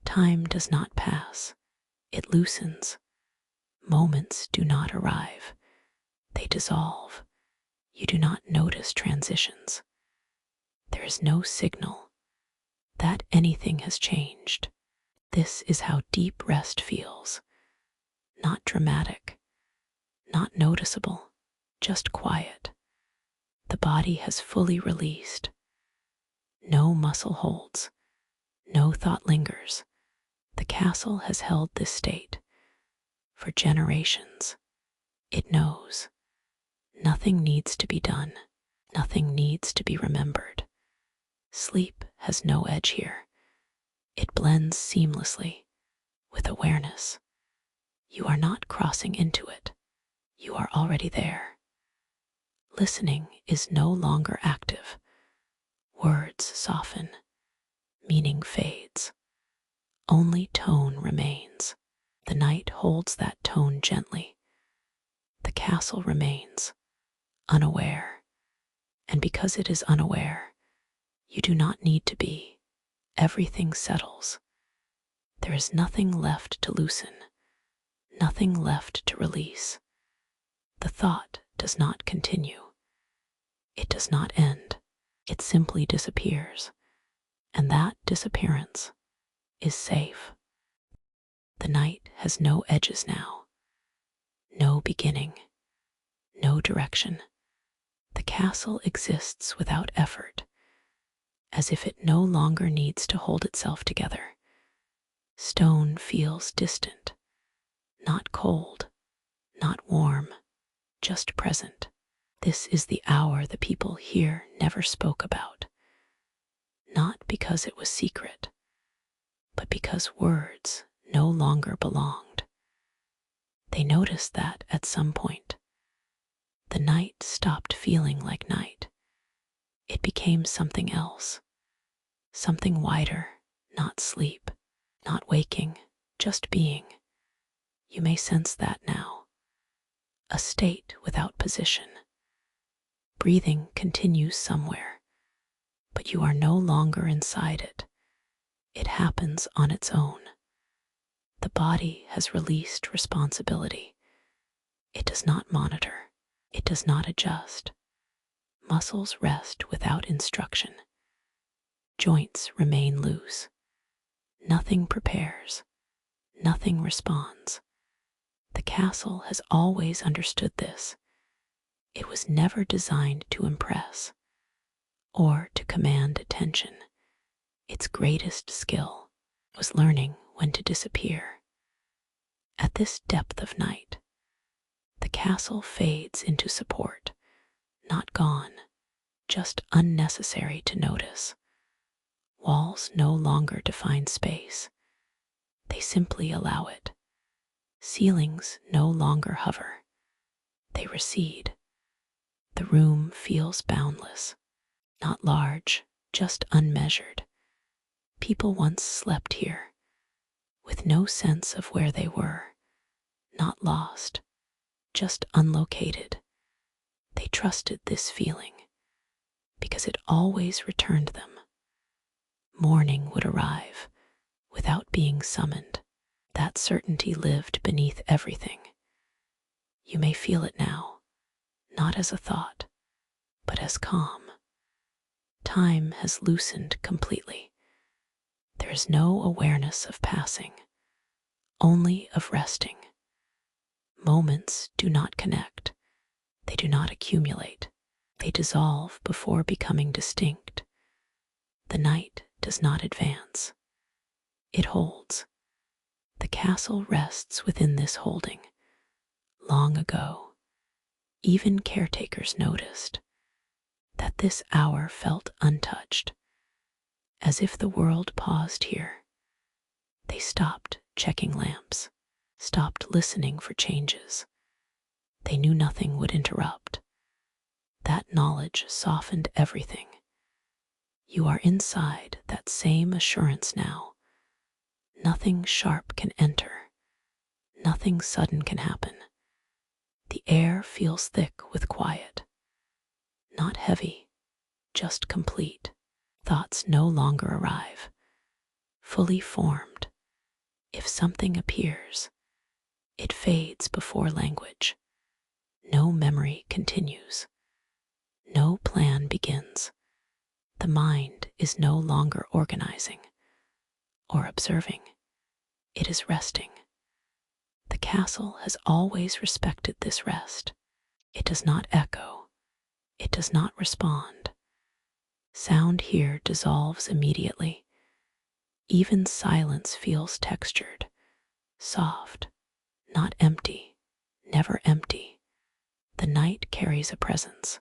Time does not pass, it loosens. Moments do not arrive, they dissolve. You do not notice transitions. There is no signal that anything has changed. This is how deep rest feels. Not dramatic, not noticeable, just quiet. The body has fully released. No muscle holds, no thought lingers. The castle has held this state for generations. It knows nothing needs to be done, nothing needs to be remembered. Sleep has no edge here. It blends seamlessly with awareness. You are not crossing into it. You are already there. Listening is no longer active. Words soften, meaning fades. Only tone remains. The night holds that tone gently. The castle remains unaware. And because it is unaware, you do not need to be. Everything settles. There is nothing left to loosen, nothing left to release. The thought does not continue. It does not end. It simply disappears. And that disappearance is safe. The night has no edges now, no beginning, no direction. The castle exists without effort, as if it no longer needs to hold itself together. Stone feels distant, not cold, not warm, just present. This is the hour the people here never spoke about, not because it was secret, but because words no longer belonged. They noticed that at some point, the night stopped feeling like night. It became something else, something wider, not sleep, not waking, just being. You may sense that now. A state without position. Breathing continues somewhere, but you are no longer inside it. It happens on its own. The body has released responsibility. It does not monitor. It does not adjust. Muscles rest without instruction. Joints remain loose. Nothing prepares. Nothing responds. The castle has always understood this. It was never designed to impress or to command attention. Its greatest skill was learning when to disappear. At this depth of night, the castle fades into support, not gone, just unnecessary to notice. Walls no longer define space. They simply allow it. Ceilings no longer hover. They recede. The room feels boundless, not large, just unmeasured. People once slept here, with no sense of where they were, not lost, just unlocated. They trusted this feeling, because it always returned them. Morning would arrive, without being summoned. That certainty lived beneath everything. You may feel it now, not as a thought, but as calm. Time has loosened completely. There is no awareness of passing, only of resting. Moments do not connect. They do not accumulate. They dissolve before becoming distinct. The night does not advance. It holds. The castle rests within this holding. Long ago, even caretakers noticed that this hour felt untouched, as if the world paused here. They stopped checking lamps, stopped listening for changes. They knew nothing would interrupt. That knowledge softened everything. You are inside that same assurance now. Nothing sharp can enter. Nothing sudden can happen. The air feels thick with quiet. Not heavy, just complete. Thoughts no longer arrive, fully formed. If something appears, it fades before language. No memory continues. No plan begins. The mind is no longer organizing or observing. It is resting. The castle has always respected this rest. It does not echo. It does not respond. Sound here dissolves immediately. Even silence feels textured, soft, not empty, never empty. The night carries a presence,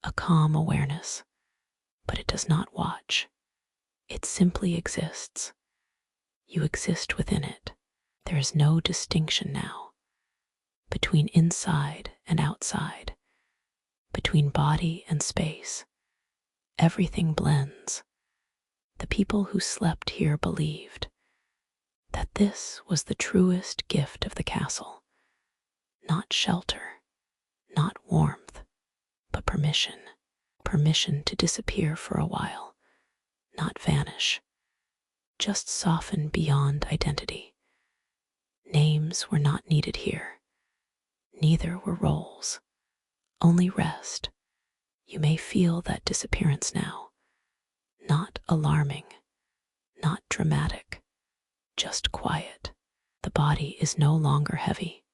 a calm awareness, but it does not watch. It simply exists. You exist within it. There is no distinction now between inside and outside, between body and space. Everything blends. The people who slept here believed that this was the truest gift of the castle. Not shelter, not warmth, but permission. Permission to disappear for a while, not vanish, just soften beyond identity. Names were not needed here. Neither were roles. Only rest. You may feel that disappearance now. Not alarming, not dramatic, just quiet. The body is no longer heavy,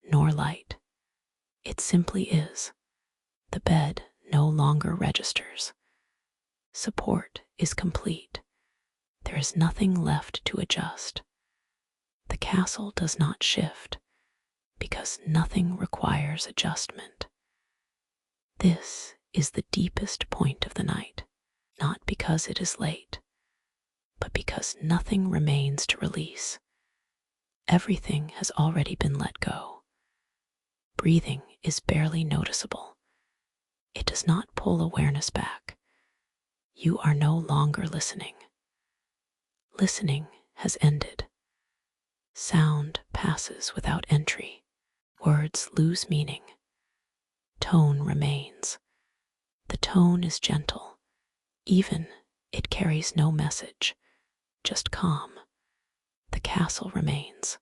nor light. It simply is. The bed no longer registers. Support is complete. There is nothing left to adjust. The castle does not shift because nothing requires adjustment. This is the deepest point of the night, not because it is late, but because nothing remains to release. Everything has already been let go. Breathing is barely noticeable. It does not pull awareness back. You are no longer listening. Listening has ended. Sound passes without entry. Words lose meaning. Tone remains. The tone is gentle. Even it carries no message, just calm. The castle remains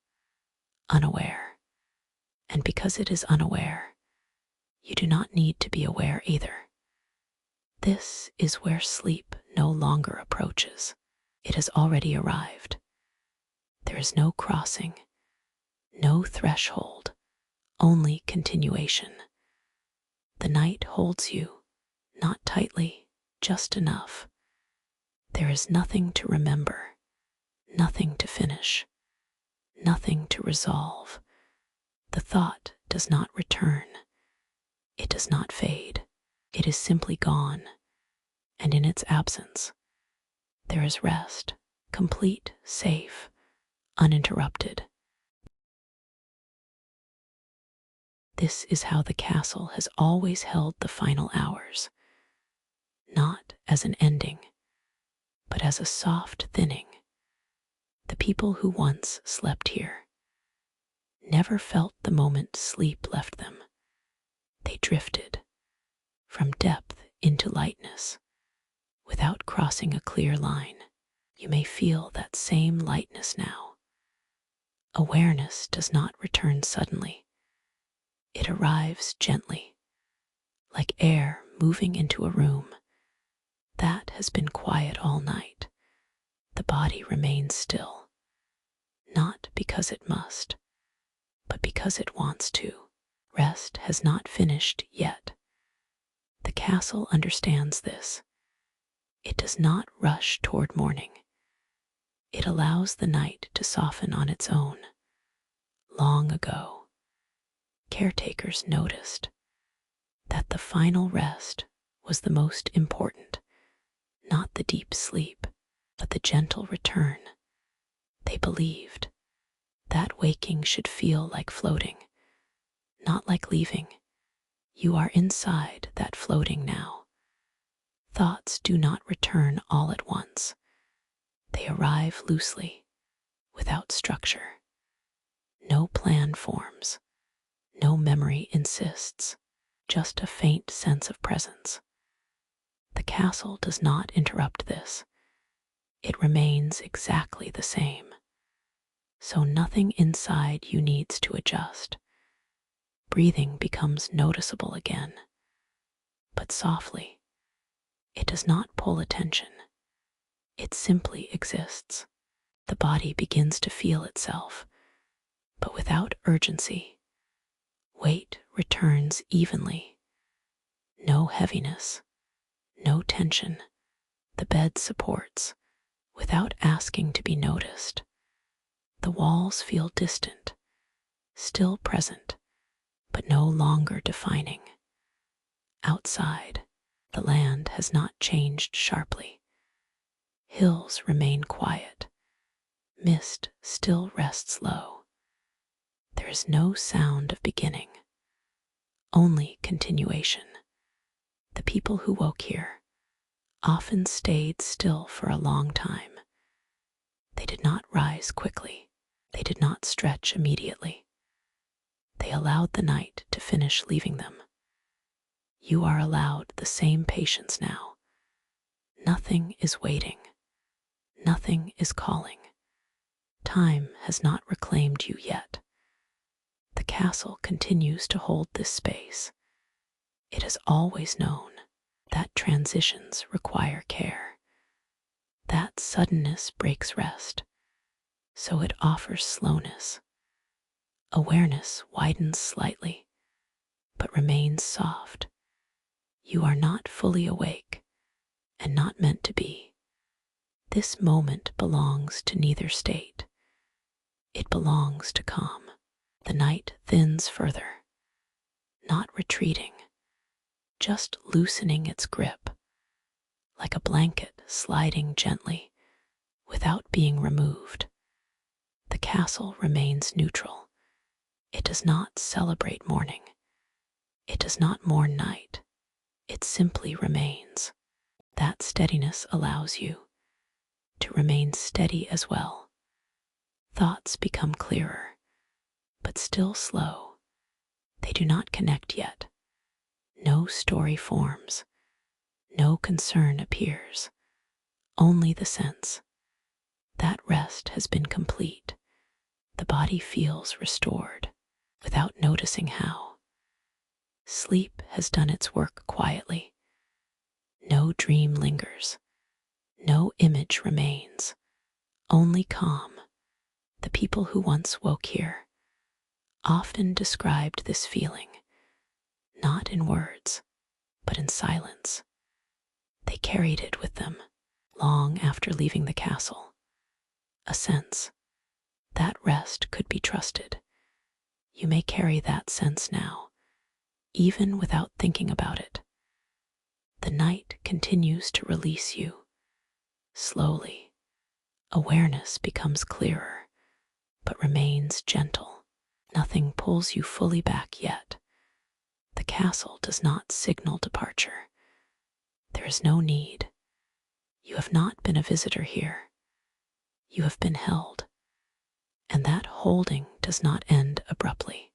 unaware. And because it is unaware, you do not need to be aware either. This is where sleep no longer approaches. It has already arrived. There is no crossing, no threshold, only continuation. The night holds you, not tightly, just enough. There is nothing to remember, nothing to finish, nothing to resolve. The thought does not return. It does not fade. It is simply gone. And in its absence, there is rest, complete, safe, uninterrupted. This is how the castle has always held the final hours, not as an ending, but as a soft thinning. The people who once slept here never felt the moment sleep left them. They drifted from depth into lightness without crossing a clear line. You may feel that same lightness now. Awareness does not return suddenly. It arrives gently, like air moving into a room that has been quiet all night. The body remains still, not because it must, but because it wants to. Rest has not finished yet. The castle understands this. It does not rush toward morning. It allows the night to soften on its own. Long ago, caretakers noticed that the final rest was the most important, not the deep sleep, but the gentle return. They believed that waking should feel like floating, not like leaving. You are inside that floating now. Thoughts do not return all at once. They arrive loosely, without structure. No plan forms. No memory insists. Just a faint sense of presence. The castle does not interrupt this. It remains exactly the same. So nothing inside you needs to adjust. Breathing becomes noticeable again, but softly. It does not pull attention. It simply exists. The body begins to feel itself, but without urgency. Weight returns evenly. No heaviness, no tension. The bed supports without asking to be noticed. The walls feel distant, still present, but no longer defining. Outside, the land has not changed sharply. Hills remain quiet. Mist still rests low. There is no sound of beginning, only continuation. The people who woke here often stayed still for a long time. They did not rise quickly. They did not stretch immediately. They allowed the night to finish leaving them. You are allowed the same patience now. Nothing is waiting. Nothing is calling. Time has not reclaimed you yet. The castle continues to hold this space. It has always known that transitions require care. That suddenness breaks rest, so it offers slowness. Awareness widens slightly, but remains soft. You are not fully awake and not meant to be. This moment belongs to neither state. It belongs to calm. The night thins further, not retreating, just loosening its grip, like a blanket sliding gently without being removed. The castle remains neutral. It does not celebrate morning. It does not mourn night. It simply remains. That steadiness allows you to remain steady as well. Thoughts become clearer, but still slow. They do not connect yet. No story forms. No concern appears. Only the sense. That rest has been complete. The body feels restored without noticing how. Sleep has done its work quietly. No dream lingers. No image remains. Only calm. The people who once woke here often described this feeling, not in words, but in silence. They carried it with them long after leaving the castle. A sense that rest could be trusted. You may carry that sense now, even without thinking about it. The night continues to release you. Slowly, awareness becomes clearer, but remains gentle. Nothing pulls you fully back yet. The castle does not signal departure. There is no need. You have not been a visitor here. You have been held, and that holding does not end abruptly.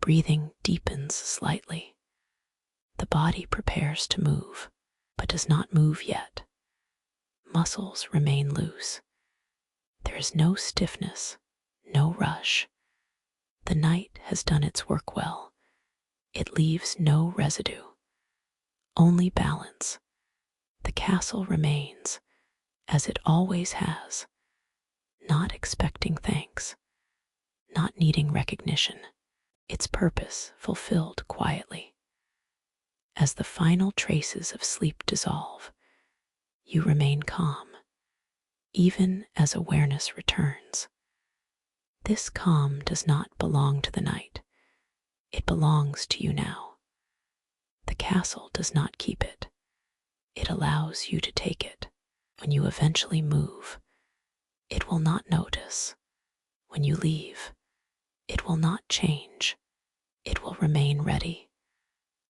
Breathing deepens slightly. The body prepares to move, but does not move yet. Muscles remain loose. There is no stiffness, no rush. The night has done its work well. It leaves no residue, only balance. The castle remains, as it always has, not expecting thanks, not needing recognition, its purpose fulfilled quietly. As the final traces of sleep dissolve, you remain calm, even as awareness returns. This calm does not belong to the night. It belongs to you now. The castle does not keep it. It allows you to take it. When you eventually move, it will not notice. When you leave, it will not change. It will remain ready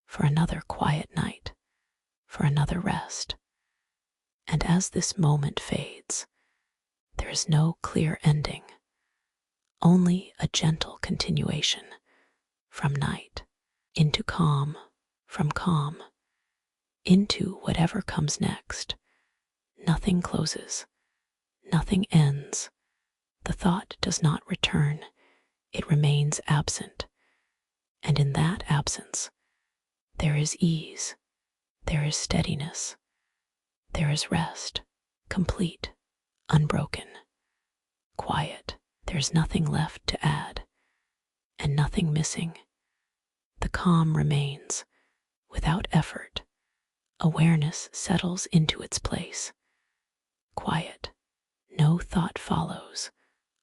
for another quiet night, for another rest. And as this moment fades, there is no clear ending, only a gentle continuation from night into calm, from calm into whatever comes next. Nothing closes, nothing ends. The thought does not return, it remains absent. And in that absence, there is ease, there is steadiness, there is rest, complete, unbroken, quiet. There's nothing left to add, and nothing missing. The calm remains, without effort. Awareness settles into its place. Quiet, no thought follows,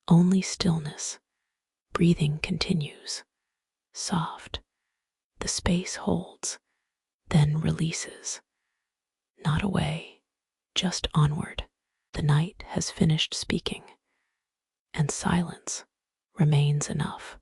only stillness. Breathing continues, soft. The space holds, then releases. Not away, just onward. The night has finished speaking, and silence remains enough.